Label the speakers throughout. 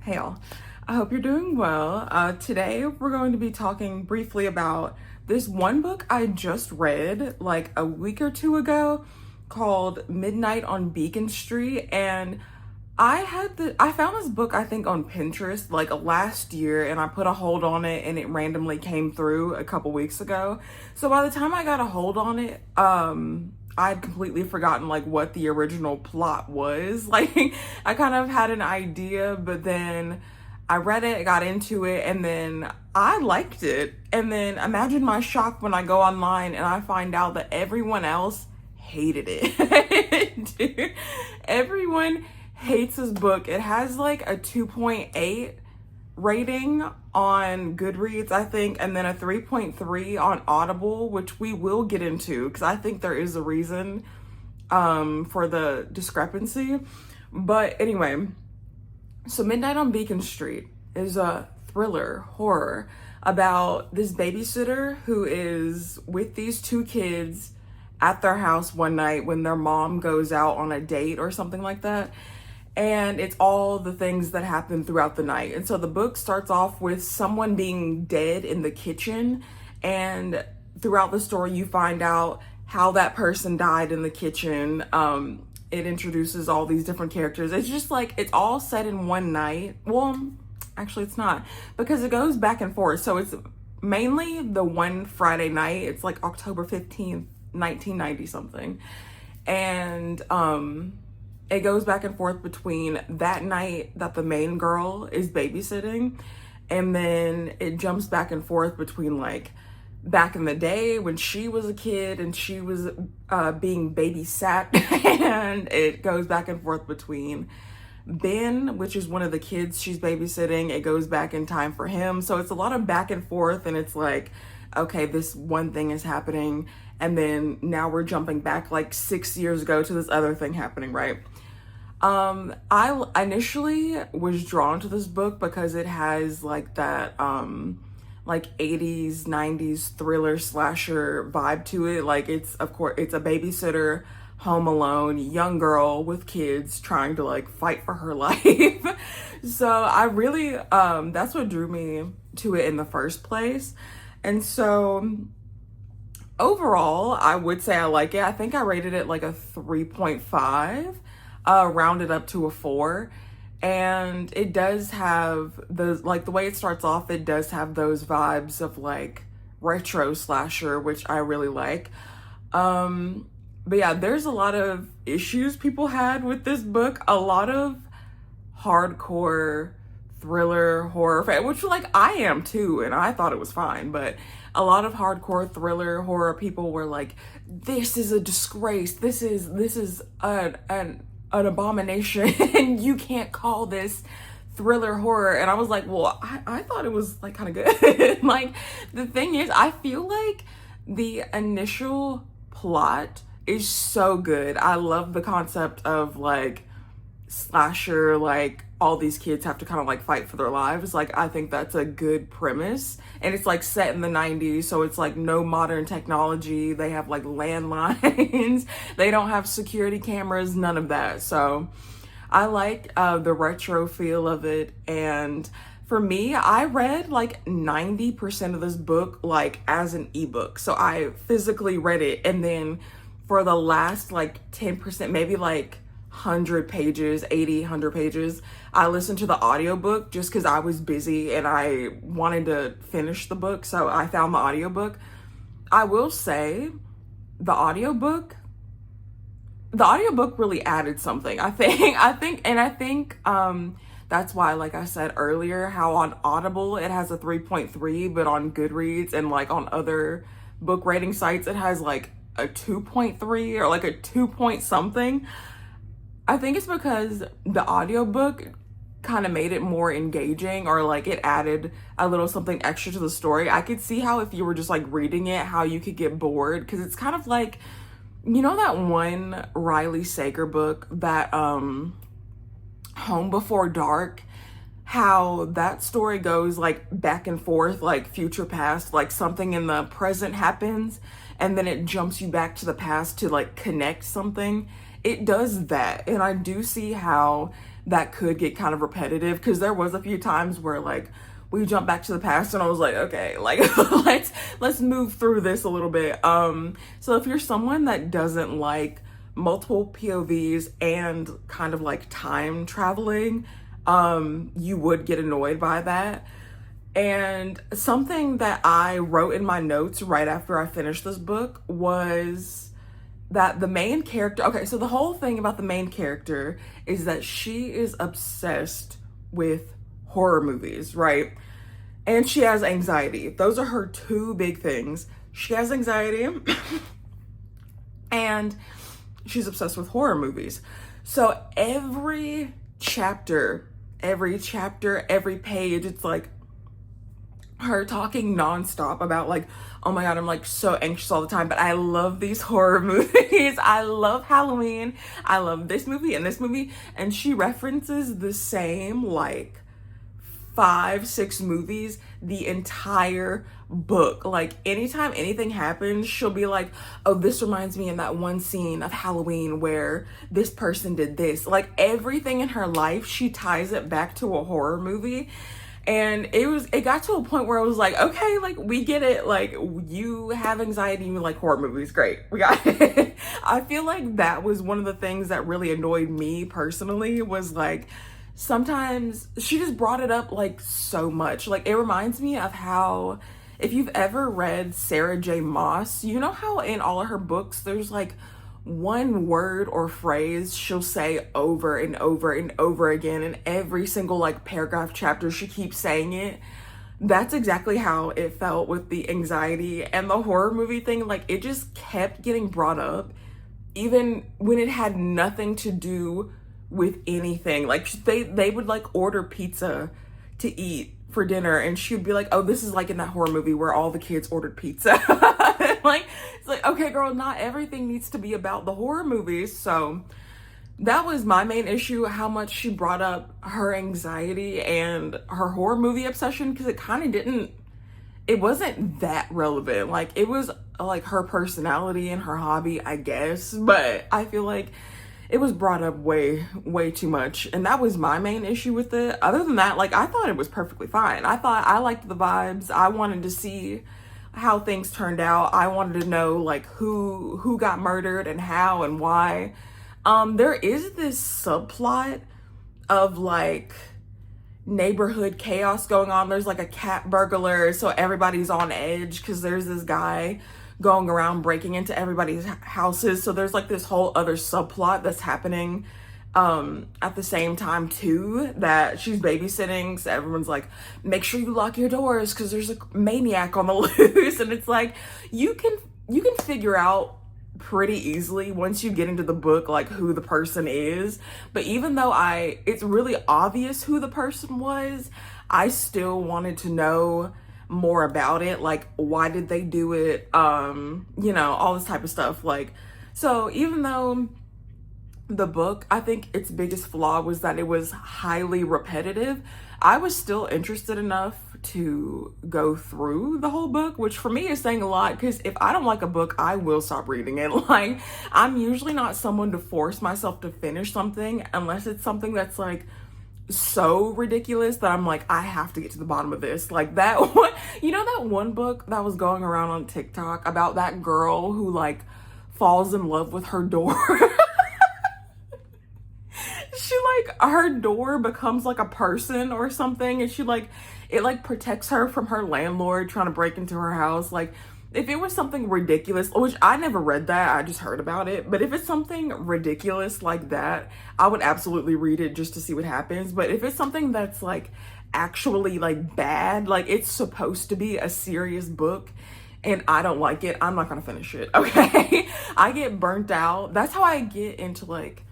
Speaker 1: Hey y'all, I hope you're doing well. Today we're going to be talking briefly about this one book I just read like a week or two ago called Midnight on Beacon Street, and I found this book I think on Pinterest like last year, and I put a hold on it and it randomly came through a couple weeks ago. So by the time I got a hold on it, I'd completely forgotten like what the original plot was. Like I kind of had an idea, but then I read it, got into it, and then I liked it. And then imagine my shock when I go online and I find out that everyone else hated it. Dude, everyone hates this book. It has like a 2.8 rating on Goodreads, I think, and then a 3.3 on Audible, which we will get into because I think there is a reason for the discrepancy. But anyway, so Midnight on Beacon Street is a thriller horror about this babysitter who is with these two kids at their house one night when their mom goes out on a date or something like that. And it's all the things that happen throughout the night. And so the book starts off with someone being dead in the kitchen. And throughout the story, you find out how that person died in the kitchen. It introduces all these different characters. It's just like, it's all set in one night. Well, actually it's not, because it goes back and forth. So it's mainly the one Friday night. It's like October 15th, 1990 something. And, it goes back and forth between that night that the main girl is babysitting, and then it jumps back and forth between like back in the day when she was a kid and she was being babysat, and it goes back and forth between Ben, which is one of the kids she's babysitting. It goes back in time for him. So it's a lot of back and forth, and it's like, okay, this one thing is happening, and then now we're jumping back like 6 years ago to this other thing happening, right? I initially was drawn to this book because it has like that like 80s 90s thriller slasher vibe to it. Like it's, of course, it's a babysitter, home alone, young girl with kids trying to like fight for her life. So I really that's what drew me to it in the first place. And so overall, I would say I like it. I think I rated it like a 3.5, rounded up to a 4. And it does have those, like the way it starts off, it does have those vibes of like retro slasher, which I really like. But yeah, there's a lot of issues people had with this book. A lot of hardcore thriller horror fan, which like I am too, and I thought it was fine, but a lot of hardcore thriller horror people were like, this is a disgrace, this is an abomination, and you can't call this thriller horror. And I was like, well, I thought it was like kind of good. Like the thing is, I feel like the initial plot is so good. I love the concept of like slasher, like all these kids have to kind of like fight for their lives. Like I think that's a good premise, and it's like set in the 90s, so it's like no modern technology. They have like landlines. They don't have security cameras, none of that. So I like the retro feel of it. And for me, I read like 90% of this book like as an ebook. So I physically read it, and then for the last like 10%, maybe like 100 pages, 80, 100 pages, I listened to the audiobook just because I was busy and I wanted to finish the book. So I found the audiobook. I will say the audiobook really added something. I think that's why, like I said earlier, how on Audible it has a 3.3, but on Goodreads and like on other book rating sites it has like a 2.3 or like a 2 point something. I think it's because the audiobook kind of made it more engaging, or like it added a little something extra to the story. I could see how if you were just like reading it, how you could get bored, because it's kind of like, you know, that one Riley Sager book, that Home Before Dark, how that story goes like back and forth, like future past, like something in the present happens and then it jumps you back to the past to like connect something. It does that. And I do see how that could get kind of repetitive, because there was a few times where like we jumped back to the past and I was like, okay, like let's move through this a little bit. So if you're someone that doesn't like multiple POVs and kind of like time traveling, you would get annoyed by that. And something that I wrote in my notes right after I finished this book was that the main character, okay, so the whole thing about the main character is that she is obsessed with horror movies, right? And she has anxiety. Those are her two big things. She has anxiety and she's obsessed with horror movies. So every chapter, every page, it's like her talking nonstop about like, oh my God, I'm like so anxious all the time, but I love these horror movies. I love Halloween. I love this movie and this movie. And she references the same like 5-6 movies the entire book. Like anytime anything happens, she'll be like, oh, this reminds me of that one scene of Halloween where this person did this. Like everything in her life, she ties it back to a horror movie. And it got to a point where I was like, okay, like we get it. Like you have anxiety, you like horror movies. Great. We got it. I feel like that was one of the things that really annoyed me personally, was like, sometimes she just brought it up like so much. Like it reminds me of how, if you've ever read Sarah J. Maas, you know how in all of her books, there's like one word or phrase she'll say over and over and over again in every single like paragraph, chapter. She keeps saying it. That's exactly how it felt with the anxiety and the horror movie thing. Like it just kept getting brought up even when it had nothing to do with anything. Like they would like order pizza to eat for dinner and she would be like, oh, this is like in that horror movie where all the kids ordered pizza. Like it's like, okay girl, not everything needs to be about the horror movies. So that was my main issue, how much she brought up her anxiety and her horror movie obsession, because it wasn't that relevant. Like it was like her personality and her hobby, I guess, but I feel like it was brought up way too much. And that was my main issue with it. Other than that, like I thought it was perfectly fine. I liked the vibes. I wanted to see how things turned out. I wanted to know like who got murdered and how and why. There is this subplot of like neighborhood chaos going on. There's like a cat burglar, so everybody's on edge because there's this guy going around breaking into everybody's houses. So there's like this whole other subplot that's happening at the same time too, that she's babysitting. So everyone's like, make sure you lock your doors because there's a maniac on the loose. And it's like, you can figure out pretty easily once you get into the book like who the person is. But even though it's really obvious who the person was, I still wanted to know more about it. Like, why did they do it? You know, all this type of stuff. Like, so even though the book, I think its biggest flaw was that it was highly repetitive, I was still interested enough to go through the whole book, which for me is saying a lot, because if I don't like a book, I will stop reading it. Like, I'm usually not someone to force myself to finish something unless it's something that's like so ridiculous that I'm like, I have to get to the bottom of this. Like that one, you know, that one book that was going around on TikTok about that girl who like falls in love with her door. She like, her door becomes like a person or something, and she like, it like protects her from her landlord trying to break into her house. Like, if it was something ridiculous, which I never read that, I just heard about it, but if it's something ridiculous like that, I would absolutely read it just to see what happens. But if it's something that's like actually like bad, like it's supposed to be a serious book and I don't like it, I'm not gonna finish it, okay? I get burnt out. That's how I get into like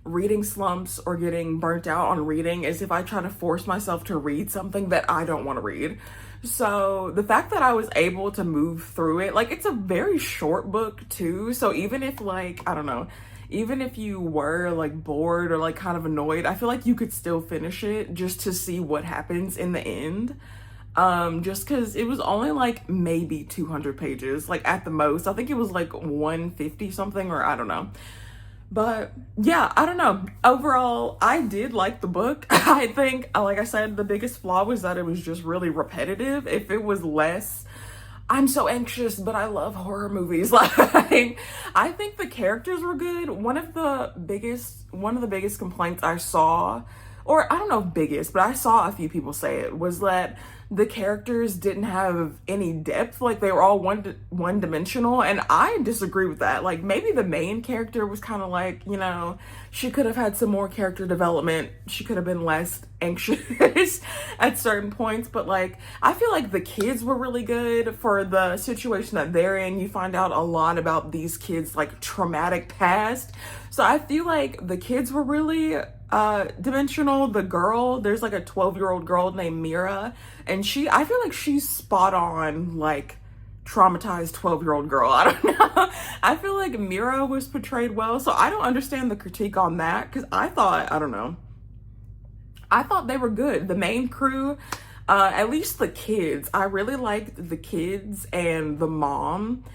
Speaker 1: reading slumps or getting burnt out on reading, is if I try to force myself to read something that I don't want to read. So the fact that I was able to move through it, like it's a very short book too. So even if like, I don't know, even if you were like bored or like kind of annoyed, I feel like you could still finish it just to see what happens in the end. Just cause it was only like maybe 200 pages, like at the most. I think it was like 150 something, or I don't know. But yeah, I don't know. Overall, I did like the book. I think, like I said, the biggest flaw was that it was just really repetitive. If it was less, I'm so anxious, but I love horror movies. Like, I think the characters were good. One of the biggest complaints I saw, or I don't know if biggest, but I saw a few people say it, was that the characters didn't have any depth. Like, they were all one dimensional, and I disagree with that. Like, maybe the main character was kind of like, she could have had some more character development. She could have been less anxious at certain points, but like, I feel like the kids were really good for the situation that they're in. You find out a lot about these kids' like traumatic past, so I feel like the kids were really dimensional. The girl, there's like a 12-year-old girl named Mira, and I feel like she's spot on, like, traumatized 12-year-old girl. I don't know. I feel like Mira was portrayed well, so I don't understand the critique on that, because I don't know, I thought they were good. The main crew, at least the kids, I really liked the kids and the mom.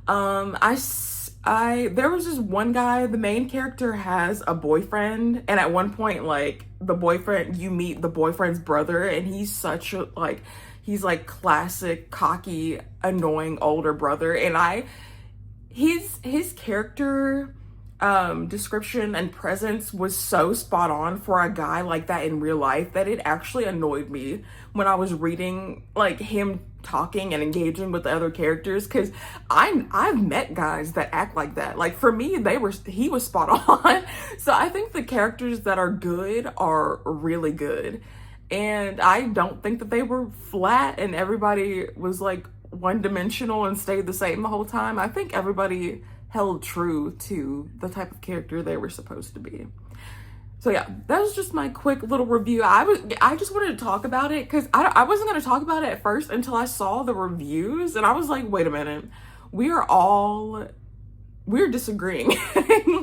Speaker 1: There was this one guy, the main character has a boyfriend, and at one point, like, you meet the boyfriend's brother, and he's such a, like, he's like classic, cocky, annoying older brother, and his character description and presence was so spot on for a guy like that in real life that it actually annoyed me when I was reading, like, him talking and engaging with the other characters, because I've met guys that act like that. Like, for me, he was spot on. So I think the characters that are good are really good, and I don't think that they were flat and everybody was like one-dimensional and stayed the same the whole time. I think everybody held true to the type of character they were supposed to be. So yeah, that was just my quick little review. I just wanted to talk about it because I wasn't going to talk about it at first until I saw the reviews, and I was like, wait a minute, we're disagreeing.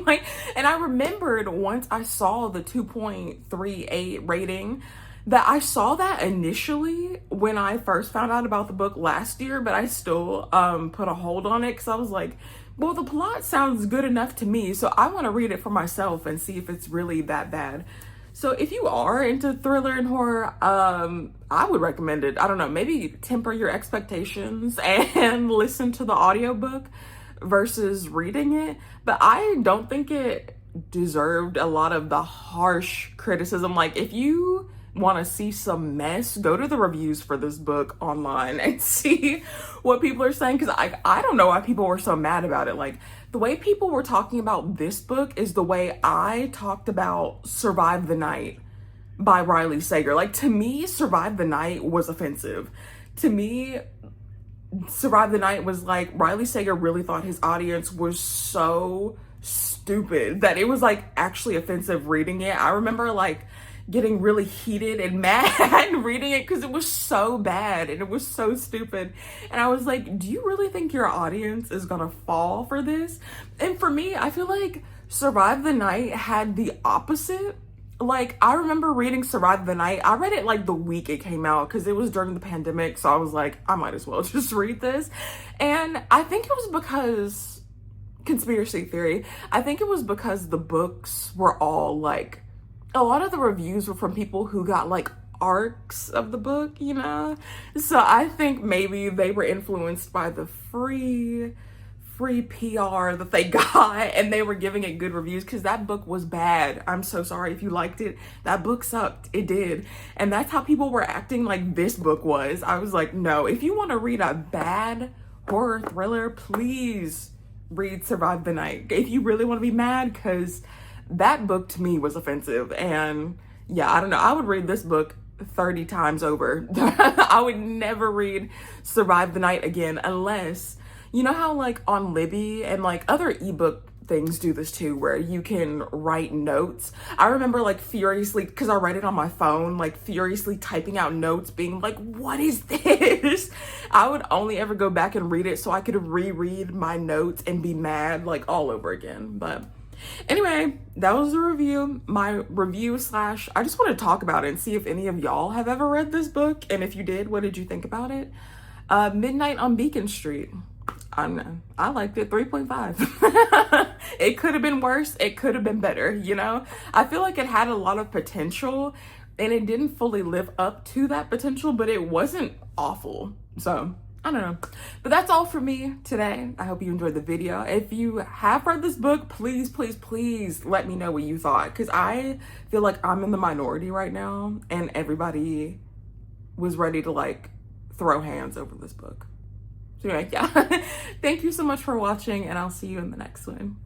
Speaker 1: Like, and I remembered once I saw the 2.38 rating, that I saw that initially when I first found out about the book last year, but I still put a hold on it because I was like, well, the plot sounds good enough to me, so I want to read it for myself and see if it's really that bad. So if you are into thriller and horror, I would recommend it. I don't know, maybe temper your expectations and listen to the audiobook versus reading it. But I don't think it deserved a lot of the harsh criticism. Like, if you want to see some mess, go to the reviews for this book online and see what people are saying, because I don't know why people were so mad about it. Like, the way people were talking about this book is the way I talked about Survive the Night by Riley Sager. Like, to me, Survive the Night was offensive. To me, Survive the Night was like, Riley Sager really thought his audience was so stupid that it was like actually offensive reading it. I remember like getting really heated and mad reading it because it was so bad and it was so stupid. And I was like, do you really think your audience is gonna fall for this? And for me, I feel like Survive the Night had the opposite. Like, I remember reading Survive the Night. I read it like the week it came out because it was during the pandemic. So I was like, I might as well just read this. And I think it was because, conspiracy theory, I think it was because the books were all like, a lot of the reviews were from people who got like arcs of the book, you know? So I think maybe they were influenced by the free PR that they got and they were giving it good reviews, because that book was bad. I'm so sorry if you liked it. That book sucked. It did. And that's how people were acting like this book was. I was like, no, if you want to read a bad horror thriller, please read Survive the Night. If you really want to be mad, because that book to me was offensive. And yeah, I don't know, I would read this book 30 times over. I would never read Survive the Night again, unless, you know how like on Libby and like other ebook things do this too, where you can write notes. I remember like furiously, because I read it on my phone, like furiously typing out notes, being like, what is this? I would only ever go back and read it so I could reread my notes and be mad like all over again. But anyway, that was the review. My review slash, I just want to talk about it and see if any of y'all have ever read this book. And if you did, what did you think about it? Midnight on Beacon Street. I liked it. 3.5. It could have been worse. It could have been better, you know? I feel like it had a lot of potential and it didn't fully live up to that potential, but it wasn't awful. So I don't know. But that's all for me today. I hope you enjoyed the video. If you have read this book, please, please, please let me know what you thought. Because I feel like I'm in the minority right now and everybody was ready to like throw hands over this book. So anyway, yeah. Thank you so much for watching and I'll see you in the next one.